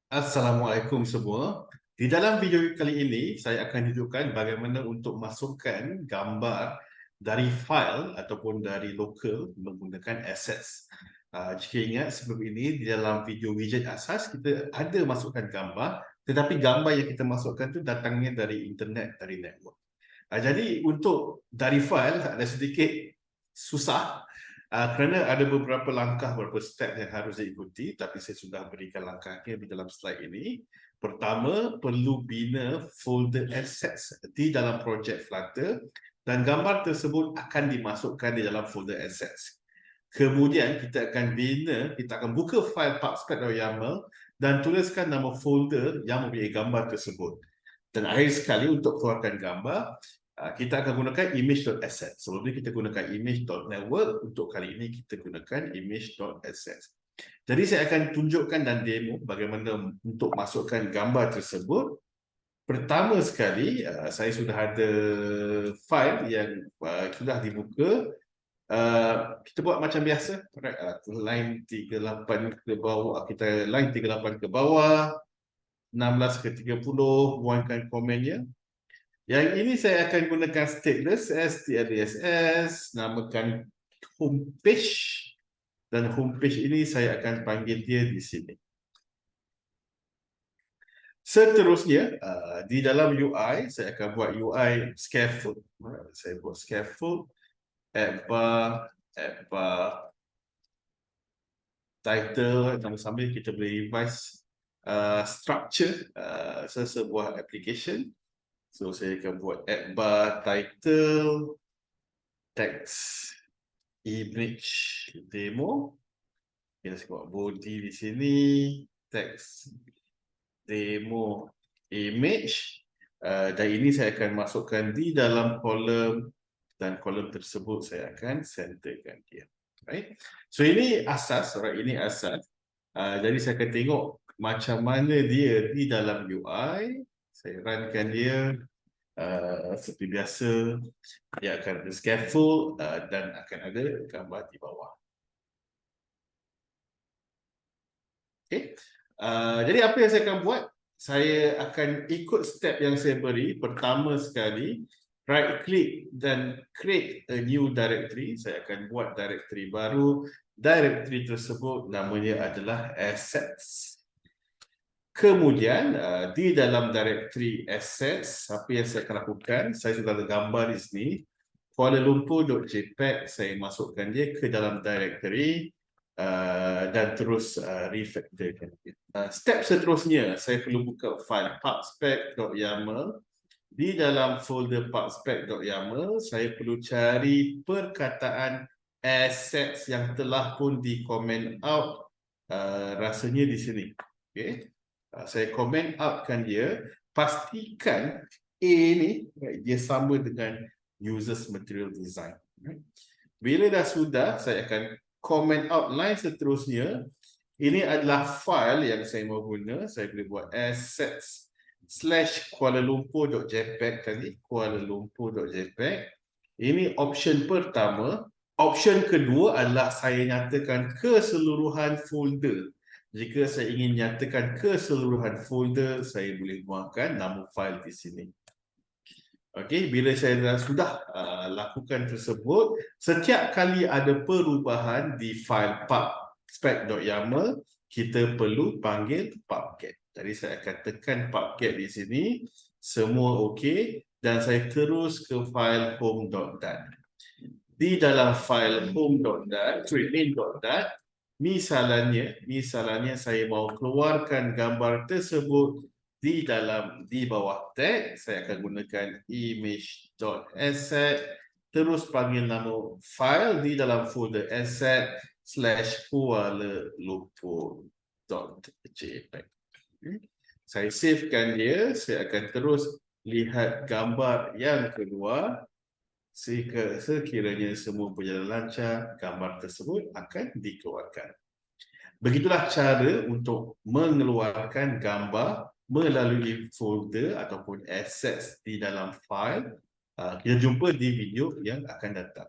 Assalamualaikum semua. Di dalam video kali ini, saya akan tunjukkan bagaimana untuk masukkan gambar dari file ataupun dari lokal menggunakan assets. Jika ingat sebelum ini, di dalam video widget asas, kita ada masukkan gambar, tetapi gambar yang kita masukkan tu datangnya dari internet, dari network. Jadi untuk dari file ada sedikit susah kerana ada beberapa langkah, beberapa step yang harus diikuti, tapi saya sudah berikan langkahnya di dalam slide ini. Pertama, perlu bina folder assets di dalam projek Flutter dan gambar tersebut akan dimasukkan di dalam folder assets. Kemudian kita akan buka file pubspec.yaml dan tuliskan nama folder yang mempunyai gambar tersebut. Dan akhir sekali untuk keluarkan gambar, kita akan gunakan Image.asset. Sebelum ini kita gunakan Image.network, untuk kali ini kita gunakan Image.asset. Jadi saya akan tunjukkan dan demo bagaimana untuk masukkan gambar tersebut. Pertama sekali, saya sudah ada file yang sudah dibuka. Kita buat macam biasa, line 38 ke bawah, kita line 38 ke bawah, 16 ke 30, buangkan komennya. Yang ini saya akan gunakan stateless stds, namakan homepage, dan homepage ini saya akan panggil dia di sini. Seterusnya, di dalam UI, saya akan buat UI scaffold. Saya buat scaffold, add bar, title, sambil kita boleh revise structure sesebuah application. So saya akan buat add bar, title, text, image, demo. Kita buat body di sini, text, demo, image. Dan ini saya akan masukkan di dalam kolom, dan kolom tersebut saya akan centerkan dia. Right? So ini asas, ini asas. Jadi saya akan tengok macam mana dia di dalam UI. Saya runkan dia. Seperti biasa, dia akan ada scaffold dan akan ada gambar di bawah. Okay. Jadi apa yang saya akan buat? Saya akan ikut step yang saya beri. Pertama sekali, right click dan create a new directory. Saya akan buat directory baru. Directory tersebut namanya adalah assets. Kemudian di dalam directory assets, apa yang saya akan lakukan, saya sudah ada gambar di sini, Kuala Lumpur.jpg, saya masukkan dia ke dalam directory dan terus refactorkan. Step seterusnya, saya perlu buka file pubspec.yaml. Di dalam folder pubspec.yaml, saya perlu cari perkataan assets yang telah pun di comment out, rasanya di sini. Okay. Saya comment outkan dia, pastikan A ni dia sama dengan users material design. Bila dah sudah, saya akan comment out line seterusnya. Ini adalah file yang saya mahu guna. Saya boleh buat assets /Kuala Lumpur.jpg tadi, Kuala Lumpur.jpg. Ini option pertama. Option kedua adalah saya nyatakan keseluruhan folder. Jika saya ingin nyatakan keseluruhan folder, saya boleh buangkan nama file di sini. Okey, bila saya sudah lakukan tersebut, setiap kali ada perubahan di file pubspec.yaml, kita perlu panggil pubget. Jadi saya akan tekan pubget di sini, semua okey, dan saya terus ke file home.dat. Di dalam file home.dat, main.dat, misalnya saya mau keluarkan gambar tersebut di bawah tag, saya akan gunakan Image.asset, terus panggil nama file di dalam folder asset /Kuala Lumpur.jpg. Saya savekan dia, saya akan terus lihat gambar yang keluar. Sekiranya semua berjalan lancar, gambar tersebut akan dikeluarkan. Begitulah cara untuk mengeluarkan gambar melalui folder ataupun assets di dalam file. Kita jumpa di video yang akan datang.